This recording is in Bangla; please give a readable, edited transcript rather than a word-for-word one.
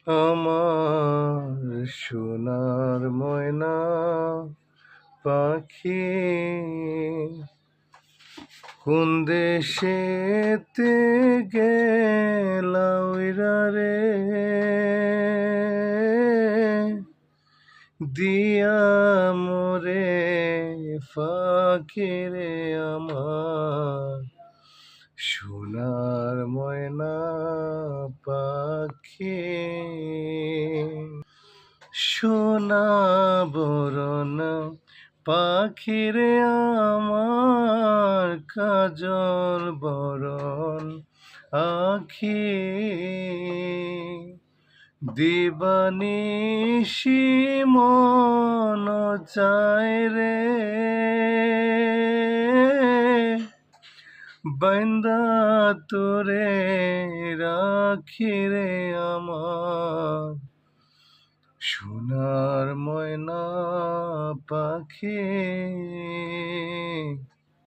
আমার সোনার ময়না পাখি কোন দেশেতে গেলা উইরা রে দিয়া মোরে ফাঁকিরে আমার সোনার ময়না পাখি সোনা বরণ পাখিরে আমার কাজল বরণ আখি দিবানিশি মন চায় রে বাইন্দা তোরে রাখি রে আমার সোনার ময়না পাখি।